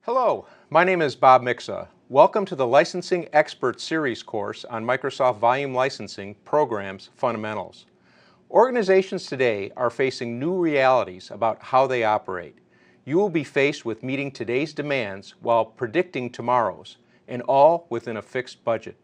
Hello, my name is Bob Mixa. Welcome to the Licensing Expert Series course on Microsoft Volume Licensing Programs Fundamentals. Organizations today are facing new realities about how they operate. You will be faced with meeting today's demands while predicting tomorrow's, and all within a fixed budget.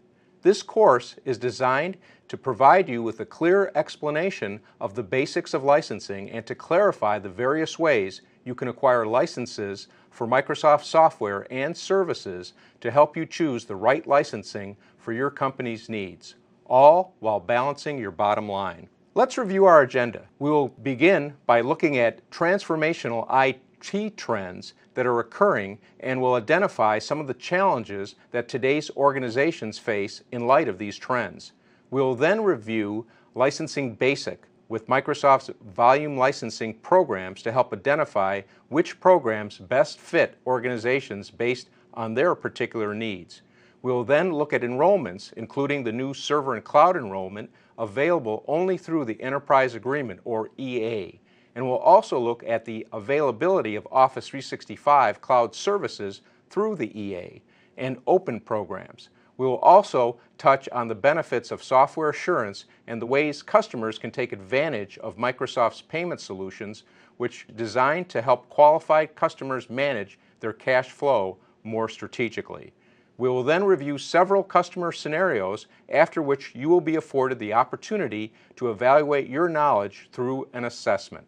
This course is designed to provide you with a clear explanation of the basics of licensing and to clarify the various ways you can acquire licenses for Microsoft software and services to help you choose the right licensing for your company's needs, all while balancing your bottom line. Let's review our agenda. We will begin by looking at transformational IT trends that are occurring and will identify some of the challenges that today's organizations face in light of these trends. We will then review Licensing Basic with Microsoft's volume licensing programs to help identify which programs best fit organizations based on their particular needs. We will then look at enrollments, including the new server and cloud enrollment available only through the Enterprise Agreement, or EA. And we'll also look at the availability of Office 365 cloud services through the EA and open programs. We will also touch on the benefits of software assurance and the ways customers can take advantage of Microsoft's payment solutions, which are designed to help qualified customers manage their cash flow more strategically. We will then review several customer scenarios, after which you will be afforded the opportunity to evaluate your knowledge through an assessment.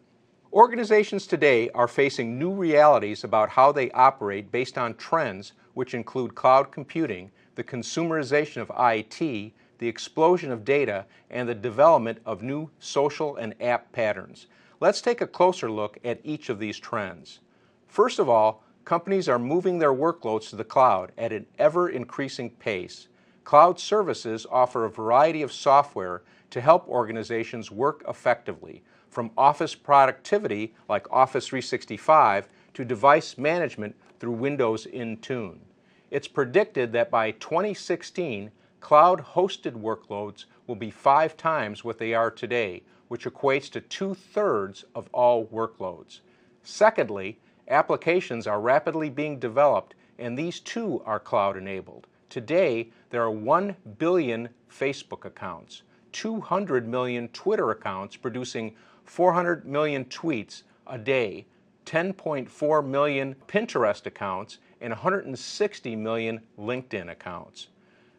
Organizations today are facing new realities about how they operate based on trends which include cloud computing, the consumerization of IT, the explosion of data, and the development of new social and app patterns. Let's take a closer look at each of these trends. First of all, companies are moving their workloads to the cloud at an ever-increasing pace. Cloud services offer a variety of software to help organizations work effectively, from office productivity like Office 365 to device management through Windows Intune. It's predicted that by 2016, cloud-hosted workloads will be 5 times what they are today, which equates to 2/3 of all workloads. Secondly, applications are rapidly being developed, and these too are cloud-enabled. Today, there are 1 billion Facebook accounts, 200 million Twitter accounts producing 400 million tweets a day, 10.4 million Pinterest accounts, and 160 million LinkedIn accounts.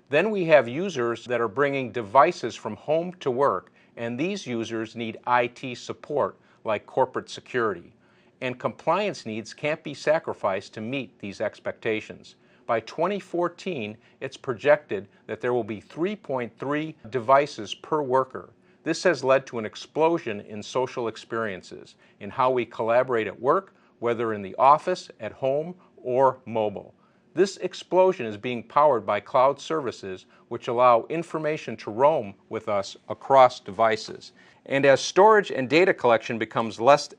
Then we have users that are bringing devices from home to work, and these users need IT support like corporate security. And compliance needs can't be sacrificed to meet these expectations. By 2014, it's projected that there will be 3.3 devices per worker. This has led to an explosion in social experiences, in how we collaborate at work, whether in the office, at home, or mobile. This explosion is being powered by cloud services which allow information to roam with us across devices. And as storage and data collection becomes less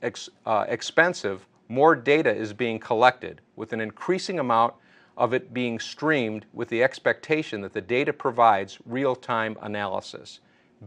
expensive, more data is being collected, with an increasing amount of it being streamed with the expectation that the data provides real-time analysis.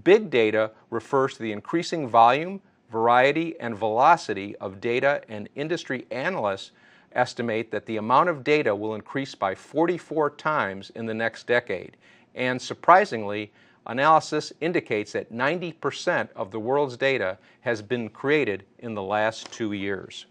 Big data refers to the increasing volume, variety, and velocity of data, and industry analysts estimate that the amount of data will increase by 44 times in the next decade. And surprisingly, analysis indicates that 90% of the world's data has been created in the last 2 years.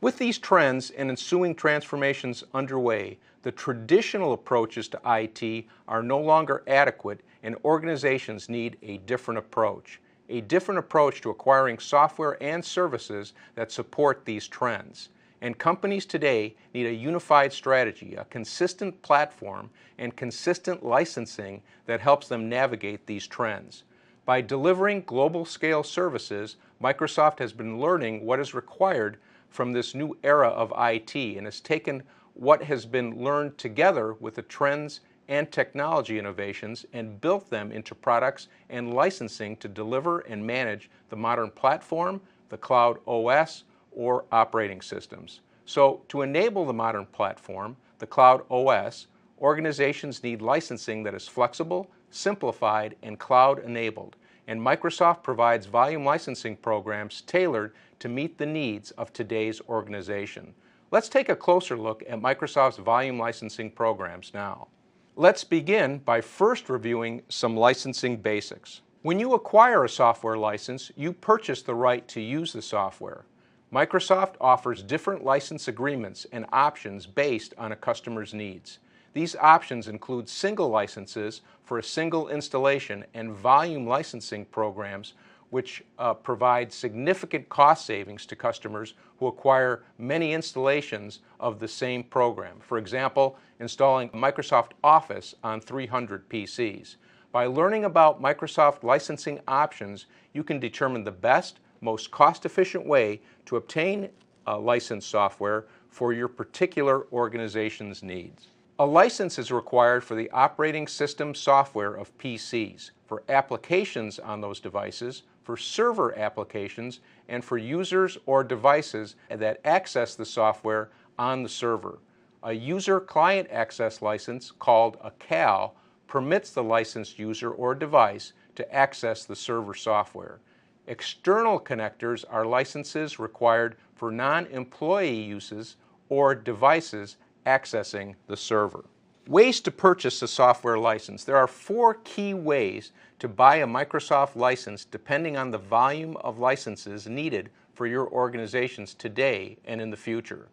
With these trends and ensuing transformations underway, the traditional approaches to IT are no longer adequate, and organizations need a different approach to acquiring software and services that support these trends. And companies today need a unified strategy, a consistent platform, and consistent licensing that helps them navigate these trends. By delivering global-scale services, Microsoft has been learning what is required from this new era of IT and has taken what has been learned together with the trends and technology innovations and built them into products and licensing to deliver and manage the modern platform, the cloud OS, or operating systems. So to enable the modern platform, the cloud OS, organizations need licensing that is flexible, simplified, and cloud-enabled. And Microsoft provides volume licensing programs tailored to meet the needs of today's organization. Let's take a closer look at Microsoft's volume licensing programs now. Let's begin by first reviewing some licensing basics. When you acquire a software license, you purchase the right to use the software. Microsoft offers different license agreements and options based on a customer's needs. These options include single licenses for a single installation and volume licensing programs which provide significant cost savings to customers who acquire many installations of the same program. For example, installing Microsoft Office on 300 PCs. By learning about Microsoft licensing options, you can determine the best, most cost-efficient way to obtain licensed software for your particular organization's needs. A license is required for the operating system software of PCs, for applications on those devices, for server applications, and for users or devices that access the software on the server. A user client access license, called a CAL, permits the licensed user or device to access the server software. External connectors are licenses required for non-employee uses or devices accessing the server. Ways to purchase a software license. There are 4 key ways to buy a Microsoft license depending on the volume of licenses needed for your organizations today and in the future.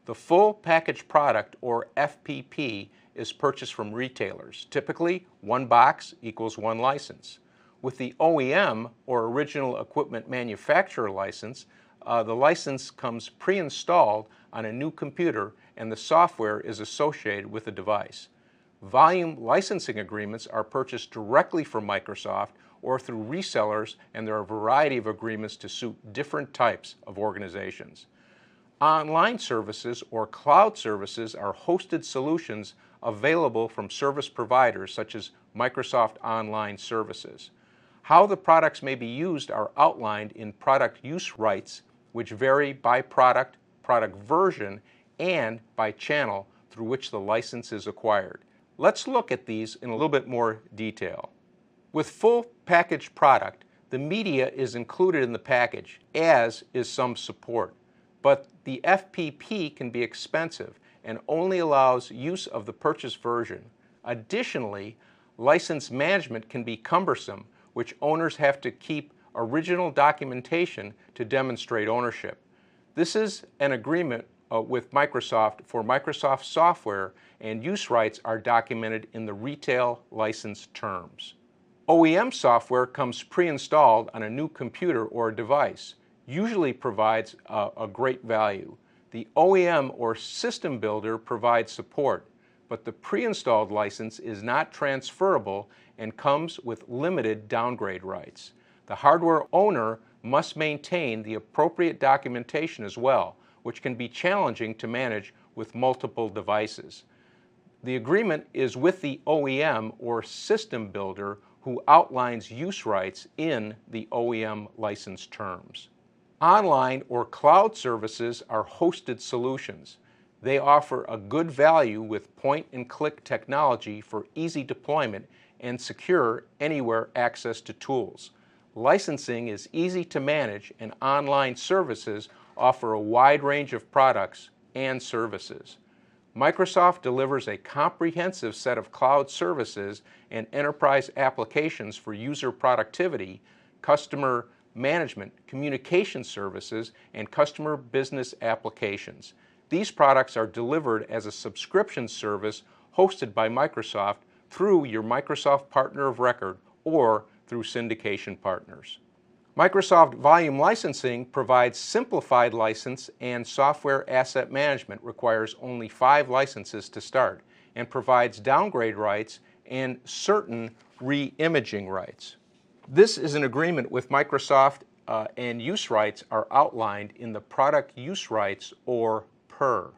The full package product, or FPP, is purchased from retailers. Typically, 1 box equals 1 license. With the OEM, or original equipment manufacturer license, the license comes pre-installed on a new computer and the software is associated with the device. Volume licensing agreements are purchased directly from Microsoft or through resellers, and there are a variety of agreements to suit different types of organizations. Online services or cloud services are hosted solutions available from service providers such as Microsoft Online Services. How the products may be used are outlined in product use rights, which vary by product, product version, and by channel through which the license is acquired. Let's look at these in a little bit more detail. With full package product, the media is included in the package, as is some support. But the FPP can be expensive and only allows use of the purchased version. Additionally, license management can be cumbersome, which owners have to keep original documentation to demonstrate ownership. This is an agreement with Microsoft for Microsoft software, and use rights are documented in the retail license terms. OEM software comes pre-installed on a new computer or device, usually provides a great value. The OEM or system builder provides support, but the pre-installed license is not transferable and comes with limited downgrade rights. The hardware owner must maintain the appropriate documentation as well, which can be challenging to manage with multiple devices. The agreement is with the OEM or system builder, who outlines use rights in the OEM license terms. Online or cloud services are hosted solutions. They offer a good value with point-and-click technology for easy deployment and secure anywhere access to tools. Licensing is easy to manage, and online services offer a wide range of products and services. Microsoft delivers a comprehensive set of cloud services and enterprise applications for user productivity, customer management, communication services, and customer business applications. These products are delivered as a subscription service hosted by Microsoft through your Microsoft Partner of Record or through syndication partners. Microsoft Volume Licensing provides simplified license, and software asset management requires only 5 licenses to start and provides downgrade rights and certain re-imaging rights. This is an agreement with Microsoft, and use rights are outlined in the product use rights, or PUR.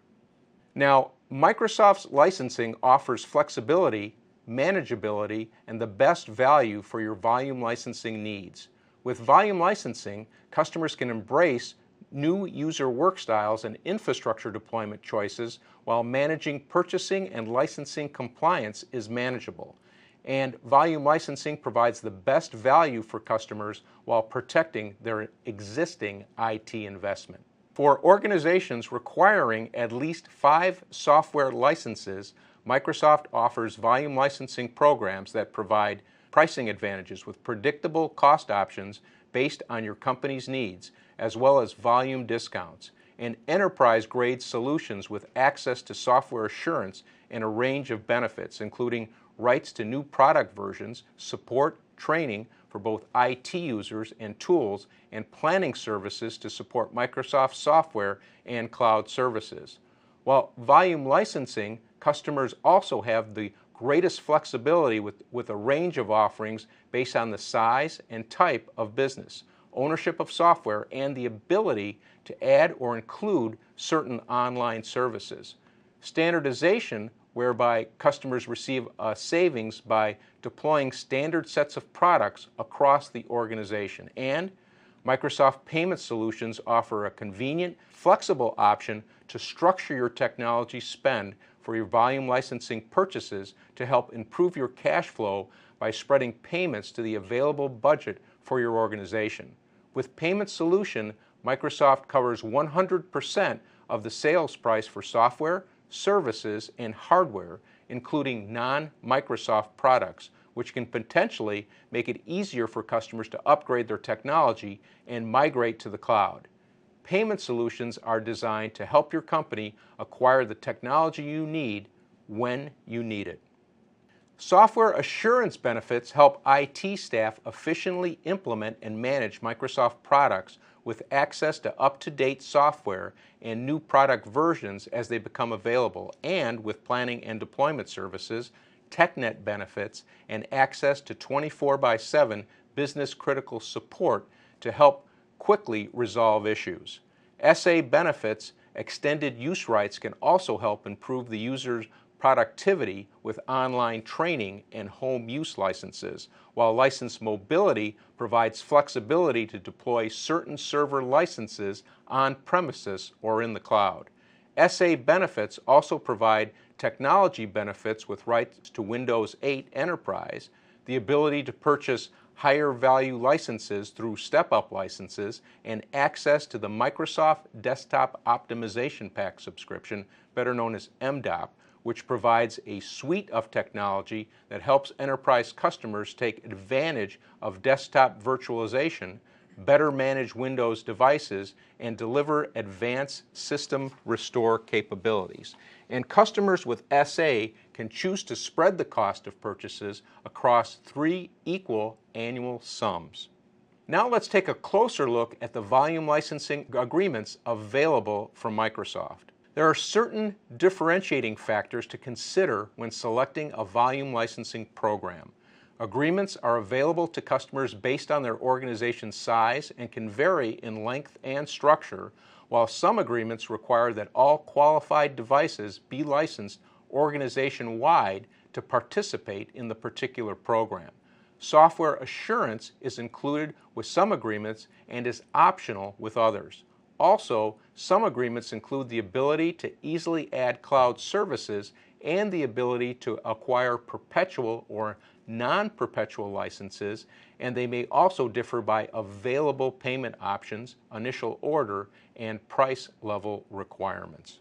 Now, Microsoft's licensing offers flexibility, manageability, and the best value for your volume licensing needs. With volume licensing, customers can embrace new user work styles and infrastructure deployment choices while managing purchasing and licensing compliance is manageable. And volume licensing provides the best value for customers while protecting their existing IT investment. For organizations requiring at least 5 software licenses, Microsoft offers volume licensing programs that provide pricing advantages with predictable cost options based on your company's needs, as well as volume discounts, and enterprise-grade solutions with access to software assurance and a range of benefits, including rights to new product versions, support, training for both IT users and tools, and planning services to support Microsoft software and cloud services. While volume licensing, customers also have the greatest flexibility with a range of offerings based on the size and type of business, ownership of software, and the ability to add or include certain online services. Standardization, whereby customers receive a savings by deploying standard sets of products across the organization. And Microsoft Payment Solutions offer a convenient, flexible option to structure your technology spend for your volume licensing purchases to help improve your cash flow by spreading payments to the available budget for your organization. With Payment Solution, Microsoft covers 100% of the sales price for software, services, and hardware, including non-Microsoft products, which can potentially make it easier for customers to upgrade their technology and migrate to the cloud. Payment solutions are designed to help your company acquire the technology you need when you need it. Software assurance benefits help IT staff efficiently implement and manage Microsoft products with access to up-to-date software and new product versions as they become available, and with planning and deployment services, TechNet benefits, and access to 24/7 business-critical support to help quickly resolve issues. SA benefits, extended use rights, can also help improve the user's productivity with online training and home use licenses, while license mobility provides flexibility to deploy certain server licenses on premises or in the cloud. SA benefits also provide technology benefits with rights to Windows 8 Enterprise, the ability to purchase higher value licenses through step-up licenses, and access to the Microsoft Desktop Optimization Pack subscription, better known as MDOP, which provides a suite of technology that helps enterprise customers take advantage of desktop virtualization, better manage Windows devices, and deliver advanced system restore capabilities. And customers with SA can choose to spread the cost of purchases across 3 equal annual sums. Now let's take a closer look at the volume licensing agreements available from Microsoft. There are certain differentiating factors to consider when selecting a volume licensing program. Agreements are available to customers based on their organization's size and can vary in length and structure, while some agreements require that all qualified devices be licensed organization-wide to participate in the particular program. Software assurance is included with some agreements and is optional with others. Also, some agreements include the ability to easily add cloud services and the ability to acquire perpetual or non-perpetual licenses, and they may also differ by available payment options, initial order, and price level requirements.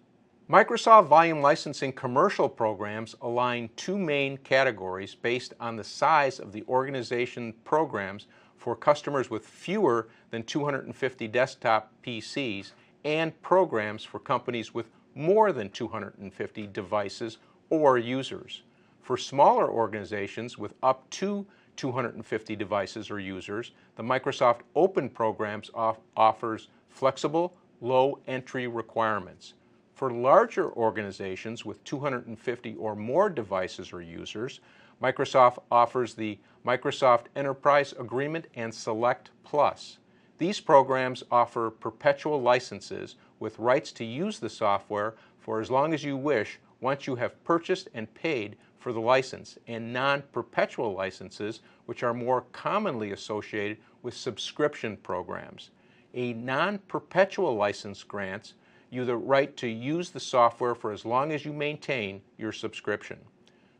Microsoft Volume Licensing commercial programs align 2 main categories based on the size of the organization programs for customers with fewer than 250 desktop PCs and programs for companies with more than 250 devices or users. For smaller organizations with up to 250 devices or users, the Microsoft Open programs offers flexible, low entry requirements. For larger organizations with 250 or more devices or users, Microsoft offers the Microsoft Enterprise Agreement and Select Plus. These programs offer perpetual licenses with rights to use the software for as long as you wish once you have purchased and paid for the license, and non-perpetual licenses, which are more commonly associated with subscription programs. A non-perpetual license grants you the right to use the software for as long as you maintain your subscription.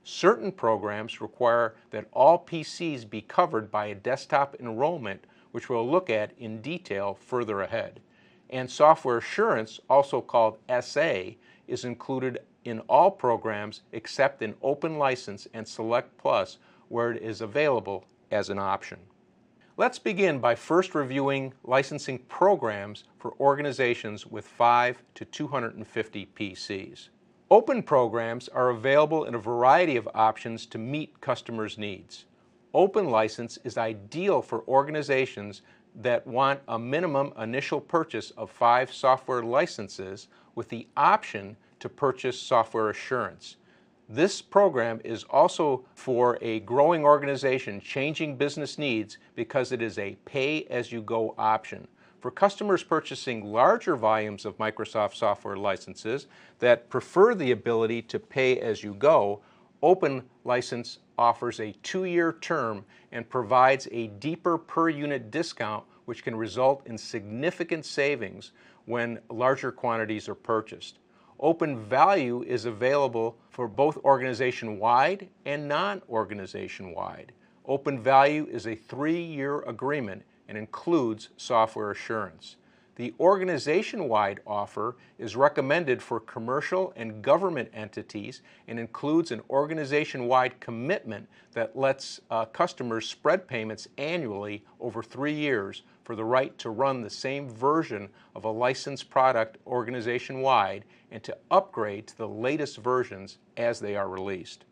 Certain programs require that all PCs be covered by a desktop enrollment, which we'll look at in detail further ahead. And software assurance, also called SA, is included in all programs except in Open License and Select Plus, where it is available as an option. Let's begin by first reviewing licensing programs for organizations with 5 to 250 PCs. Open programs are available in a variety of options to meet customers' needs. Open License is ideal for organizations that want a minimum initial purchase of 5 software licenses with the option to purchase software assurance. This program is also for a growing organization changing business needs because it is a pay-as-you-go option. For customers purchasing larger volumes of Microsoft software licenses that prefer the ability to pay as you go, Open License offers a 2-year term and provides a deeper per unit discount, which can result in significant savings when larger quantities are purchased. Open Value is available for both organization-wide and non-organization-wide. Open Value is a 3-year agreement and includes software assurance. The organization-wide offer is recommended for commercial and government entities and includes an organization-wide commitment that lets customers spread payments annually over 3 years for the right to run the same version of a licensed product organization-wide and to upgrade to the latest versions as they are released.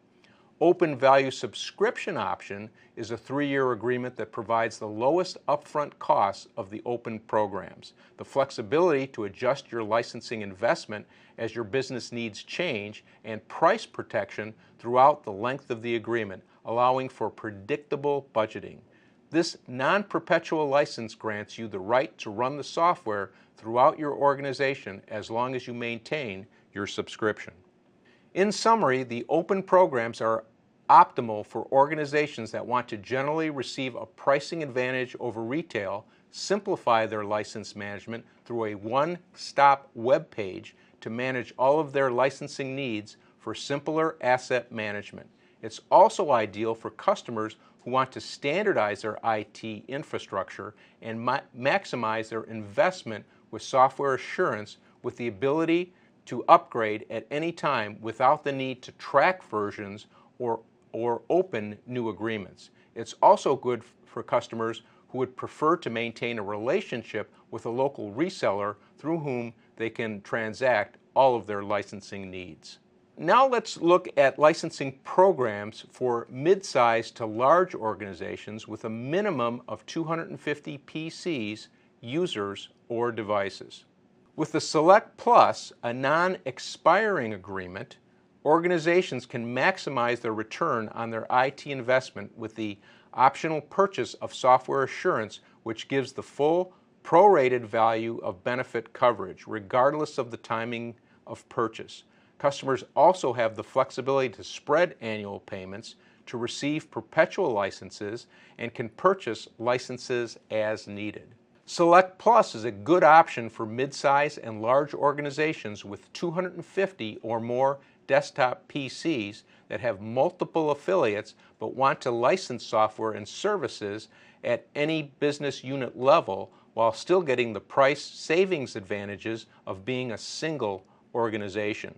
Open Value subscription option is a 3-year agreement that provides the lowest upfront costs of the open programs, the flexibility to adjust your licensing investment as your business needs change, and price protection throughout the length of the agreement, allowing for predictable budgeting. This non-perpetual license grants you the right to run the software throughout your organization as long as you maintain your subscription. In summary, the open programs are optimal for organizations that want to generally receive a pricing advantage over retail, simplify their license management through a one-stop web page to manage all of their licensing needs for simpler asset management. It's also ideal for customers who want to standardize their IT infrastructure and maximize their investment with software assurance with the ability to upgrade at any time without the need to track versions or open new agreements. It's also good for customers who would prefer to maintain a relationship with a local reseller through whom they can transact all of their licensing needs. Now let's look at licensing programs for mid-sized to large organizations with a minimum of 250 PCs, users, or devices. With the Select Plus, a non-expiring agreement, organizations can maximize their return on their IT investment with the optional purchase of software assurance, which gives the full prorated value of benefit coverage, regardless of the timing of purchase. Customers also have the flexibility to spread annual payments, to receive perpetual licenses, and can purchase licenses as needed. Select Plus is a good option for mid-size and large organizations with 250 or more desktop PCs that have multiple affiliates but want to license software and services at any business unit level while still getting the price savings advantages of being a single organization.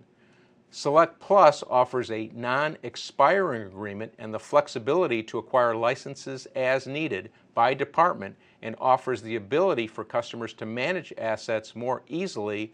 Select Plus offers a non-expiring agreement and the flexibility to acquire licenses as needed by department and offers the ability for customers to manage assets more easily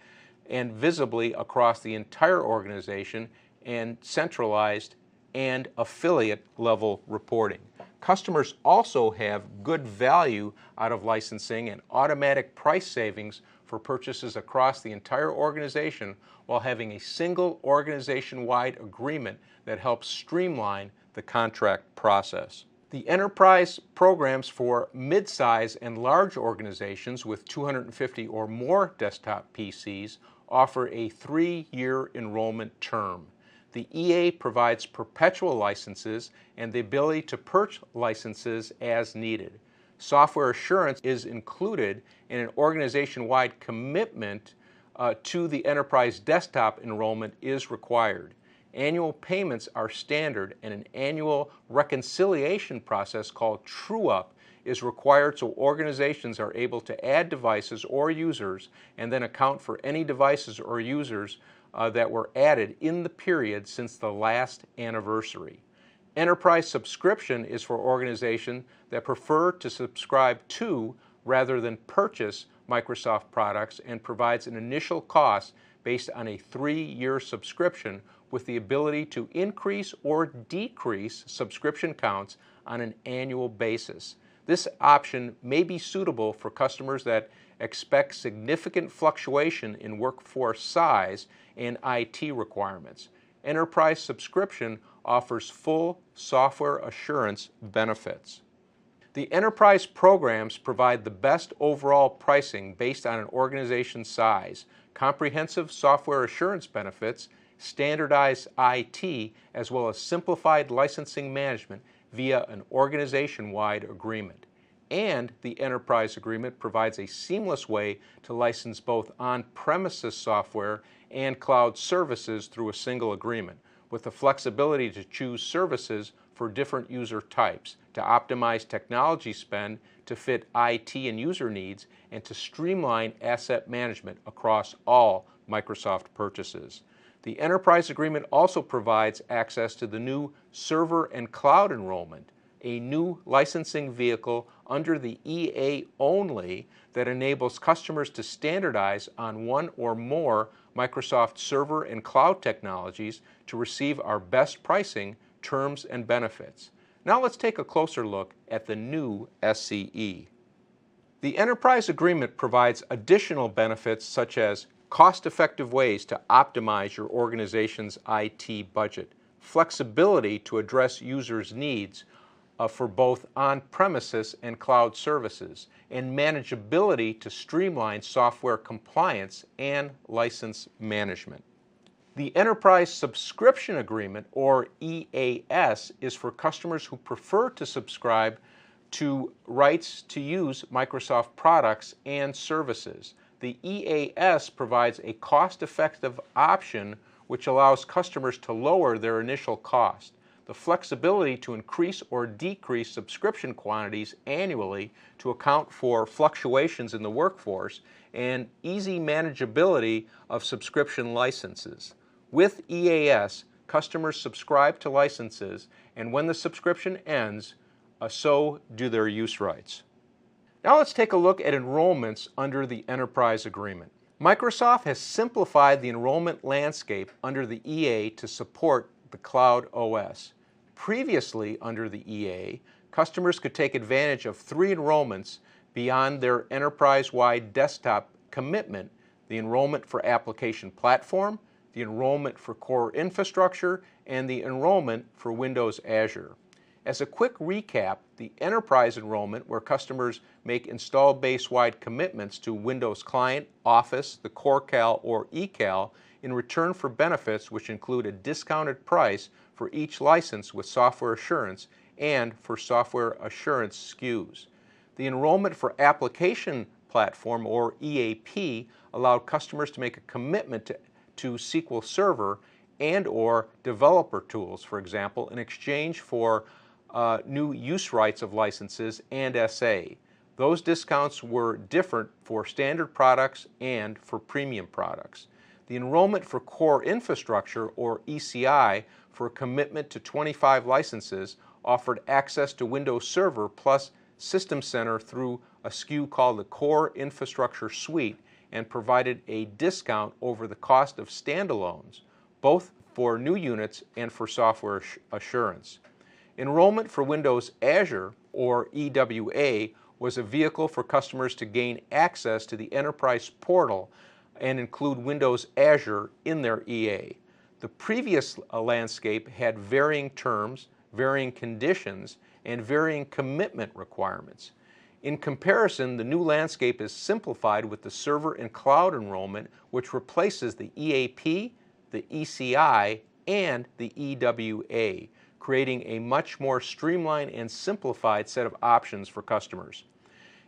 and visibly across the entire organization and centralized and affiliate level reporting. Customers also have good value out of licensing and automatic price savings for purchases across the entire organization while having a single organization-wide agreement that helps streamline the contract process. The enterprise programs for mid-size and large organizations with 250 or more desktop PCs offer a 3-year enrollment term. The EA provides perpetual licenses and the ability to purchase licenses as needed. Software assurance is included and an organization-wide commitment to the enterprise desktop enrollment is required. Annual payments are standard and an annual reconciliation process called True-Up is required so organizations are able to add devices or users and then account for any devices or users that were added in the period since the last anniversary. Enterprise subscription is for organizations that prefer to subscribe to rather than purchase Microsoft products and provides an initial cost based on a 3-year subscription with the ability to increase or decrease subscription counts on an annual basis. This option may be suitable for customers that expect significant fluctuation in workforce size and IT requirements. Enterprise subscription offers full software assurance benefits. The enterprise programs provide the best overall pricing based on an organization's size, comprehensive software assurance benefits, standardized IT, as well as simplified licensing management via an organization-wide agreement. And the enterprise agreement provides a seamless way to license both on-premises software and cloud services through a single agreement, with the flexibility to choose services for different user types, to optimize technology spend to fit IT and user needs, and to streamline asset management across all Microsoft purchases. The enterprise agreement also provides access to the new server and cloud enrollment, a new licensing vehicle under the EA only that enables customers to standardize on one or more Microsoft server and cloud technologies to receive our best pricing, terms, and benefits. Now let's take a closer look at the new SCE. The enterprise agreement provides additional benefits such as cost-effective ways to optimize your organization's IT budget, flexibility to address users' needs for both on-premises and cloud services, and manageability to streamline software compliance and license management. The Enterprise Subscription Agreement, or EAS, is for customers who prefer to subscribe to rights to use Microsoft products and services. The EAS provides a cost-effective option which allows customers to lower their initial cost, the flexibility to increase or decrease subscription quantities annually to account for fluctuations in the workforce, and easy manageability of subscription licenses. With EAS, customers subscribe to licenses, and when the subscription ends, so do their use rights. Now let's take a look at enrollments under the Enterprise Agreement. Microsoft has simplified the enrollment landscape under the EA to support the Cloud OS. Previously, under the EA, customers could take advantage of 3 enrollments beyond their enterprise-wide desktop commitment: the enrollment for Application Platform, the enrollment for Core Infrastructure, and the enrollment for Windows Azure. As a quick recap, the enterprise enrollment, where customers make install base-wide commitments to Windows Client, Office, the Core Cal, or eCal in return for benefits which include a discounted price for each license with software assurance and for software assurance SKUs. The enrollment for Application Platform, or EAP, allowed customers to make a commitment to SQL Server and or developer tools, for example, in exchange for new use rights of licenses and SA. Those discounts were different for standard products and for premium products. The enrollment for Core Infrastructure, or ECI, for a commitment to 25 licenses offered access to Windows Server plus System Center through a SKU called the Core Infrastructure Suite and provided a discount over the cost of standalones, both for new units and for software assurance. Enrollment for Windows Azure, or EWA, was a vehicle for customers to gain access to the Enterprise Portal and include Windows Azure in their EA. The previous landscape had varying terms, varying conditions, and varying commitment requirements. In comparison, the new landscape is simplified with the server and cloud enrollment, which replaces the EAP, the ECI, and the EWA, creating a much more streamlined and simplified set of options for customers.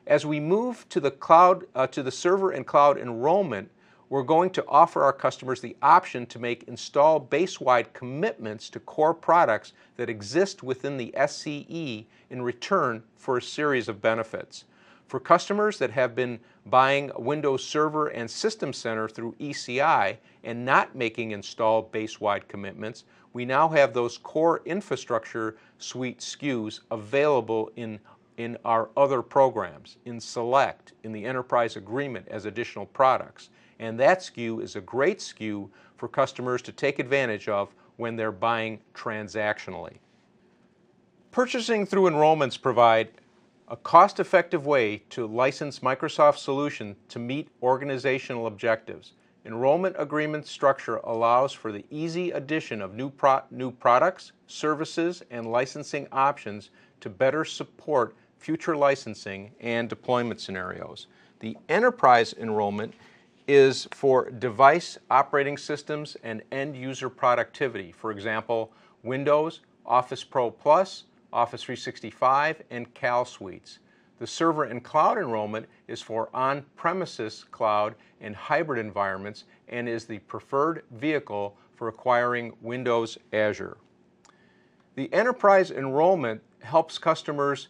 As we move to the server and cloud enrollment, we're going to offer our customers the option to make install base-wide commitments to core products that exist within the SCE in return for a series of benefits. For customers that have been buying Windows Server and System Center through ECI and not making install base-wide commitments, we now have those core infrastructure suite SKUs available in our other programs, in Select, in the Enterprise Agreement as additional products. And that SKU is a great SKU for customers to take advantage of when they're buying transactionally. Purchasing through enrollments provide a cost-effective way to license Microsoft solution to meet organizational objectives. Enrollment agreement structure allows for the easy addition of new products, services, and licensing options to better support future licensing and deployment scenarios. The enterprise enrollment is for device operating systems and end user productivity. For example, Windows, Office Pro Plus, Office 365, and Cal Suites. The server and cloud enrollment is for on-premises cloud and hybrid environments and is the preferred vehicle for acquiring Windows Azure. The enterprise enrollment helps customers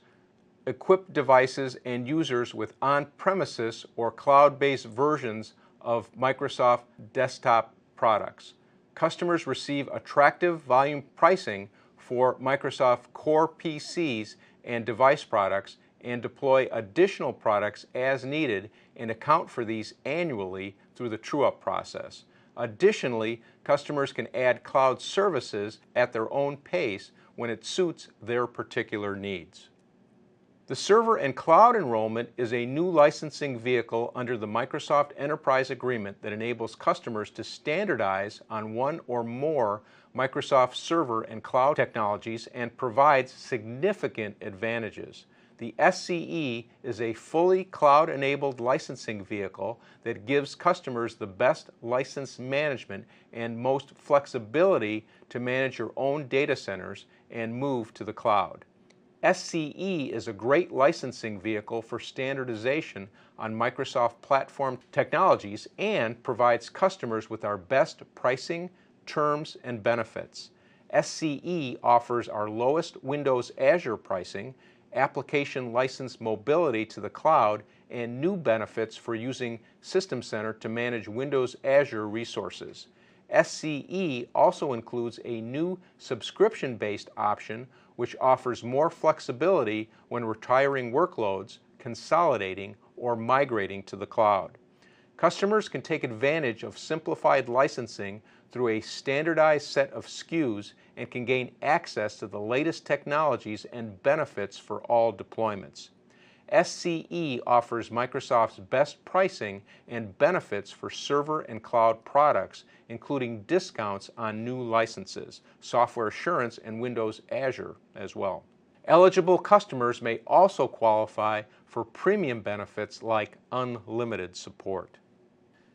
equip devices and users with on-premises or cloud-based versions of Microsoft desktop products. Customers receive attractive volume pricing for Microsoft Core PCs and device products and deploy additional products as needed and account for these annually through the true-up process. Additionally, customers can add cloud services at their own pace when it suits their particular needs. The server and cloud enrollment is a new licensing vehicle under the Microsoft Enterprise Agreement that enables customers to standardize on one or more Microsoft server and cloud technologies and provides significant advantages. The SCE is a fully cloud-enabled licensing vehicle that gives customers the best license management and most flexibility to manage your own data centers and move to the cloud. SCE is a great licensing vehicle for standardization on Microsoft platform technologies and provides customers with our best pricing, terms, and benefits. SCE offers our lowest Windows Azure pricing, application license mobility to the cloud, and new benefits for using System Center to manage Windows Azure resources. SCE also includes a new subscription-based option which offers more flexibility when retiring workloads, consolidating, or migrating to the cloud. Customers can take advantage of simplified licensing through a standardized set of SKUs and can gain access to the latest technologies and benefits for all deployments. SCE offers Microsoft's best pricing and benefits for server and cloud products, including discounts on new licenses, software assurance, and Windows Azure as well. Eligible customers may also qualify for premium benefits like unlimited support.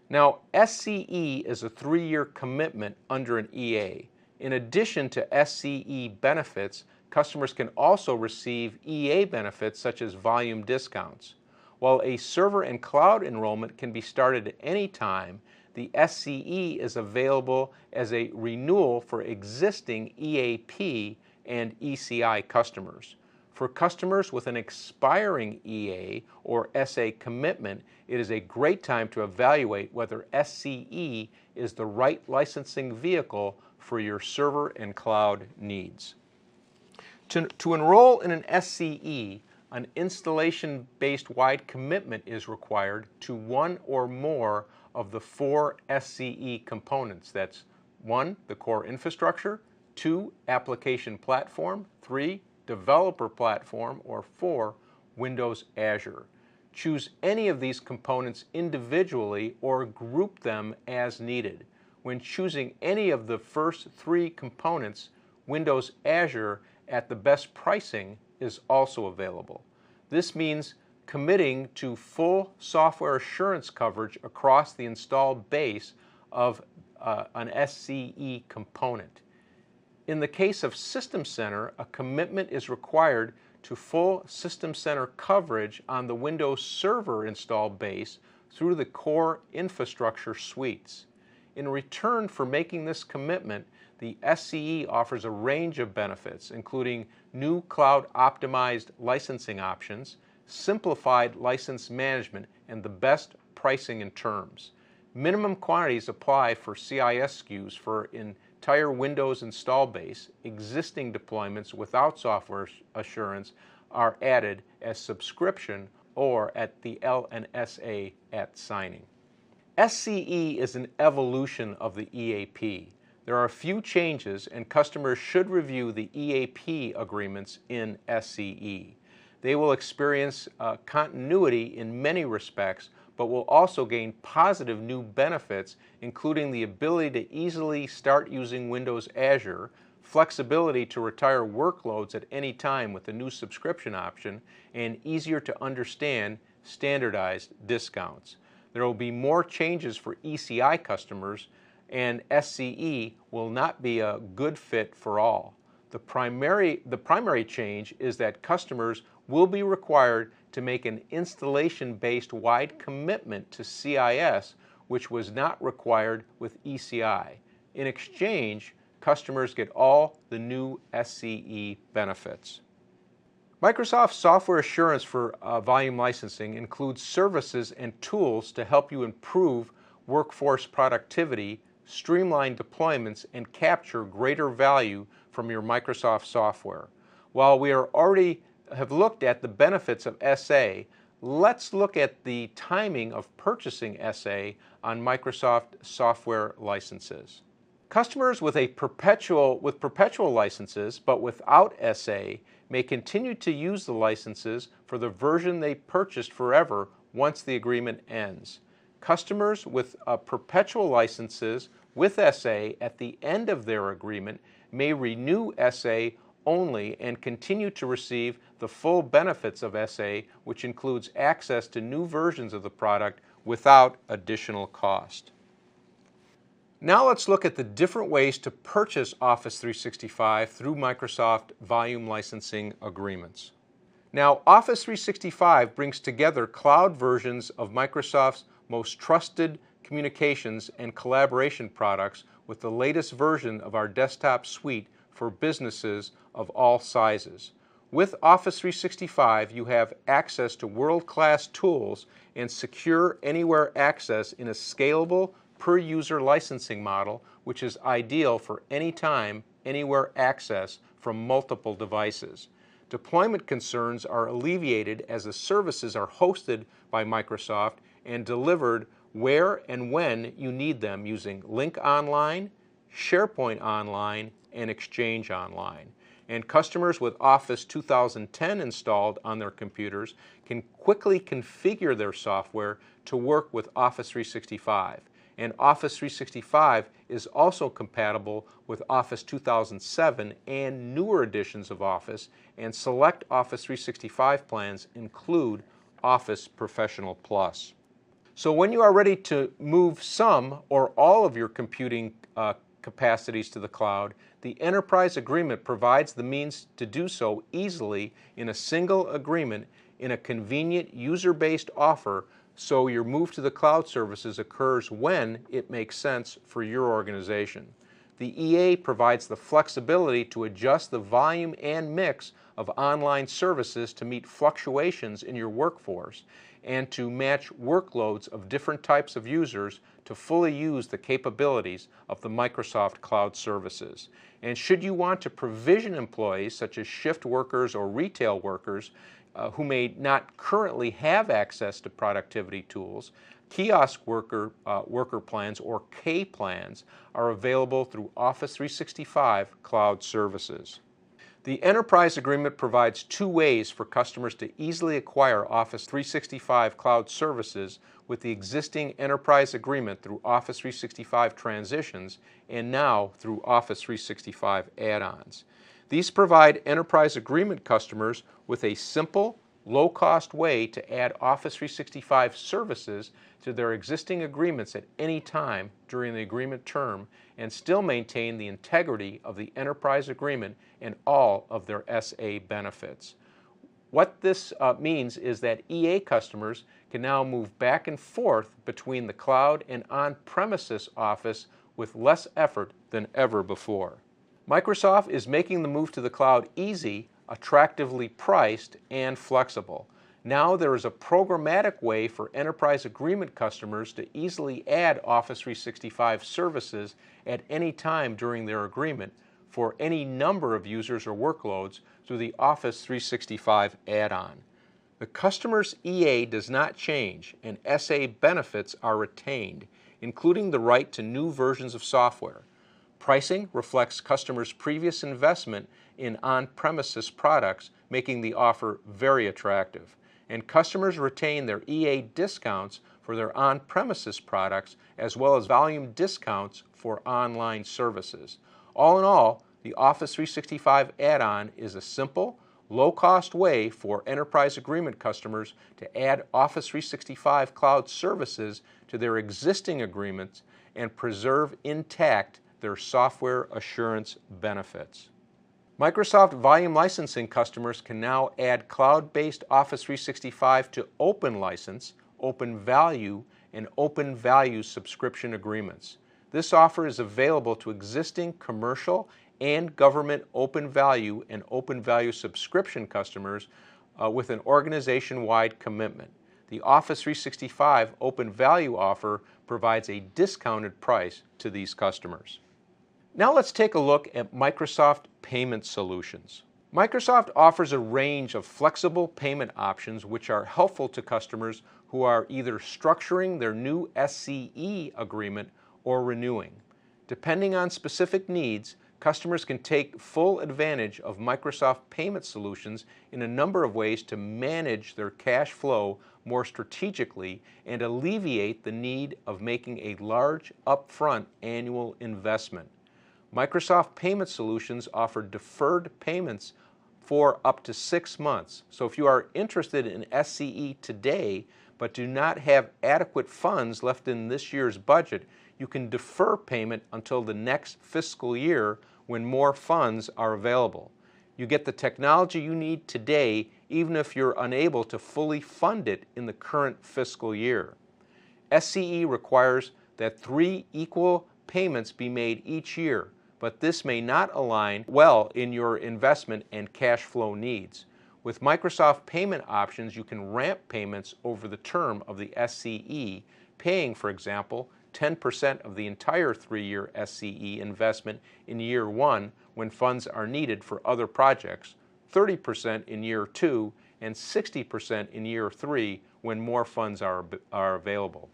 Now, SCE is a 3-year commitment under an EA. In addition to SCE benefits, customers can also receive EA benefits such as volume discounts. While a server and cloud enrollment can be started at any time, the SCE is available as a renewal for existing EAP and ECI customers. For customers with an expiring EA or SA commitment, it is a great time to evaluate whether SCE is the right licensing vehicle for your server and cloud needs. To enroll in an SCE, an installation-based wide commitment is required to one or more of the 4 SCE components. That's 1, the core infrastructure, 2, application platform, 3, developer platform, or 4, Windows Azure. Choose any of these components individually or group them as needed. When choosing any of the first 3 components, Windows Azure at the best pricing is also available. This means committing to full software assurance coverage across the installed base of an SCE component. In the case of System Center, a commitment is required to full System Center coverage on the Windows Server installed base through the core infrastructure suites. In return for making this commitment, the SCE offers a range of benefits, including new cloud-optimized licensing options, simplified license management, and the best pricing and terms. Minimum quantities apply for CIS SKUs for entire Windows install base. Existing deployments without software assurance are added as subscription or at the LNSA at signing. SCE is an evolution of the EAP. There are a few changes, and customers should review the EAP agreements in SCE. They will experience continuity in many respects, but will also gain positive new benefits, including the ability to easily start using Windows Azure, flexibility to retire workloads at any time with the new subscription option, and easier to understand standardized discounts. There will be more changes for ECI customers, and SCE will not be a good fit for all. The primary change is that customers will be required to make an installation-based wide commitment to CIS, which was not required with ECI. In exchange, customers get all the new SCE benefits. Microsoft Software Assurance for volume licensing includes services and tools to help you improve workforce productivity, streamline deployments, and capture greater value from your Microsoft software. While we already have looked at the benefits of SA, let's look at the timing of purchasing SA on Microsoft software licenses. Customers with perpetual licenses but without SA may continue to use the licenses for the version they purchased forever once the agreement ends. Customers with perpetual licenses with SA at the end of their agreement may renew SA only and continue to receive the full benefits of SA, which includes access to new versions of the product without additional cost. Now let's look at the different ways to purchase Office 365 through Microsoft volume licensing agreements. Now, Office 365 brings together cloud versions of Microsoft's most trusted communications and collaboration products with the latest version of our desktop suite for businesses of all sizes. With Office 365, you have access to world-class tools and secure anywhere access in a scalable, per-user licensing model, which is ideal for anytime, anywhere access from multiple devices. Deployment concerns are alleviated as the services are hosted by Microsoft and delivered where and when you need them using Lync Online, SharePoint Online, and Exchange Online. And customers with Office 2010 installed on their computers can quickly configure their software to work with Office 365. And Office 365 is also compatible with Office 2007 and newer editions of Office, and select Office 365 plans include Office Professional Plus. So when you are ready to move some or all of your computing capacities to the cloud, the Enterprise Agreement provides the means to do so easily in a single agreement in a convenient user-based offer, so your move to the cloud services occurs when it makes sense for your organization. The EA provides the flexibility to adjust the volume and mix of online services to meet fluctuations in your workforce and to match workloads of different types of users to fully use the capabilities of the Microsoft Cloud services. And should you want to provision employees such as shift workers or retail workers who may not currently have access to productivity tools, kiosk worker plans or K plans are available through Office 365 Cloud services. The Enterprise Agreement provides two ways for customers to easily acquire Office 365 Cloud services with the existing Enterprise Agreement through Office 365 transitions and now through Office 365 add-ons. These provide Enterprise Agreement customers with a simple, low-cost way to add Office 365 services to their existing agreements at any time during the agreement term and still maintain the integrity of the Enterprise Agreement and all of their SA benefits. What this means is that EA customers can now move back and forth between the cloud and on-premises Office with less effort than ever before. Microsoft is making the move to the cloud easy, attractively priced, and flexible. Now there is a programmatic way for enterprise agreement customers to easily add Office 365 services at any time during their agreement for any number of users or workloads through the Office 365 add-on. The customer's EA does not change and SA benefits are retained, including the right to new versions of software. Pricing reflects customers' previous investment in on-premises products, making the offer very attractive. And customers retain their EA discounts for their on-premises products as well as volume discounts for online services. All in all, the Office 365 add-on is a simple, low-cost way for enterprise agreement customers to add Office 365 cloud services to their existing agreements and preserve intact their software assurance benefits. Microsoft Volume Licensing customers can now add cloud-based Office 365 to Open License, Open Value, and Open Value subscription agreements. This offer is available to existing commercial and government Open Value and Open Value subscription customers with an organization-wide commitment. The Office 365 Open Value offer provides a discounted price to these customers. Now let's take a look at Microsoft Payment Solutions. Microsoft offers a range of flexible payment options which are helpful to customers who are either structuring their new SCE agreement or renewing. Depending on specific needs, customers can take full advantage of Microsoft Payment Solutions in a number of ways to manage their cash flow more strategically and alleviate the need of making a large upfront annual investment. Microsoft Payment Solutions offer deferred payments for up to 6 months. So if you are interested in SCE today but do not have adequate funds left in this year's budget, you can defer payment until the next fiscal year when more funds are available. You get the technology you need today even if you're unable to fully fund it in the current fiscal year. SCE requires that 3 equal payments be made each year, but this may not align well in your investment and cash flow needs. With Microsoft Payment Options, you can ramp payments over the term of the SCE, paying, for example, 10% of the entire 3-year SCE investment in year 1 when funds are needed for other projects, 30% in year 2, and 60% in year 3 when more funds are available.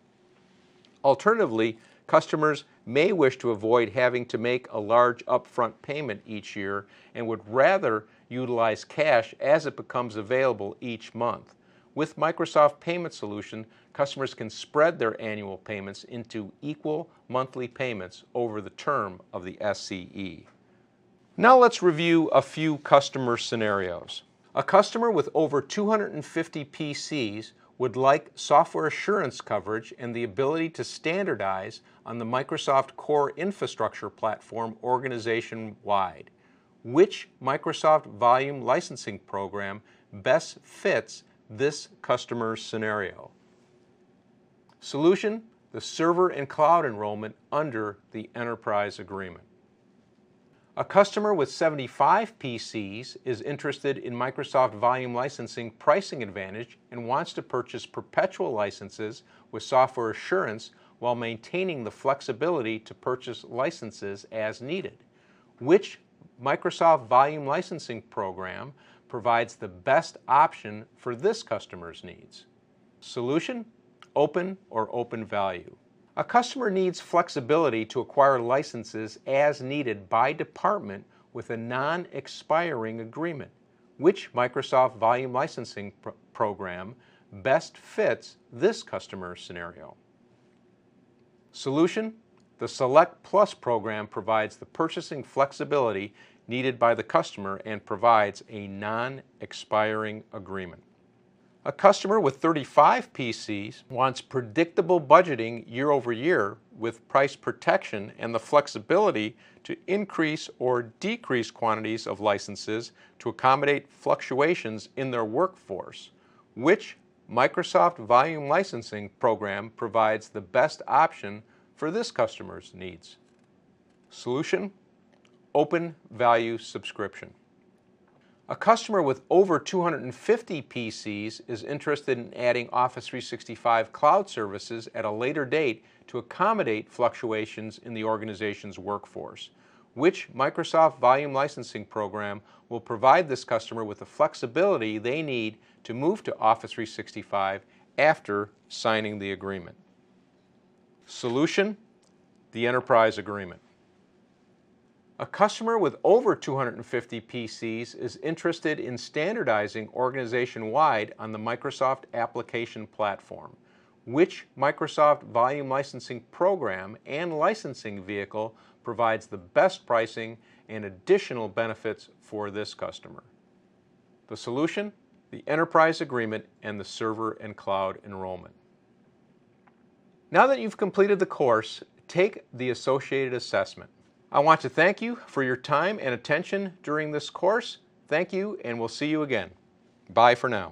Alternatively, customers may wish to avoid having to make a large upfront payment each year and would rather utilize cash as it becomes available each month. With Microsoft Payment Solution, customers can spread their annual payments into equal monthly payments over the term of the SCE. Now let's review a few customer scenarios. A customer with over 250 PCs would like software assurance coverage and the ability to standardize on the Microsoft Core Infrastructure platform organization-wide. Which Microsoft Volume Licensing program best fits this customer scenario? Solution: the server and cloud enrollment under the enterprise agreement. A customer with 75 PCs is interested in Microsoft Volume Licensing pricing advantage and wants to purchase perpetual licenses with software assurance while maintaining the flexibility to purchase licenses as needed. Which Microsoft Volume Licensing program provides the best option for this customer's needs? Solution: Open or Open Value. A customer needs flexibility to acquire licenses as needed by department with a non-expiring agreement. Which Microsoft Volume Licensing program best fits this customer scenario? Solution: the Select Plus program provides the purchasing flexibility needed by the customer and provides a non-expiring agreement. A customer with 35 PCs wants predictable budgeting year over year with price protection and the flexibility to increase or decrease quantities of licenses to accommodate fluctuations in their workforce. Which Microsoft Volume Licensing program provides the best option for this customer's needs? Solution: Open Value Subscription. A customer with over 250 PCs is interested in adding Office 365 cloud services at a later date to accommodate fluctuations in the organization's workforce. Which Microsoft Volume Licensing program will provide this customer with the flexibility they need to move to Office 365 after signing the agreement? Solution: the Enterprise Agreement. A customer with over 250 PCs is interested in standardizing organization-wide on the Microsoft Application Platform. Which Microsoft Volume Licensing program and licensing vehicle provides the best pricing and additional benefits for this customer? The solution: the Enterprise Agreement and the Server and Cloud Enrollment. Now that you've completed the course, take the associated assessment. I want to thank you for your time and attention during this course. Thank you, and we'll see you again. Bye for now.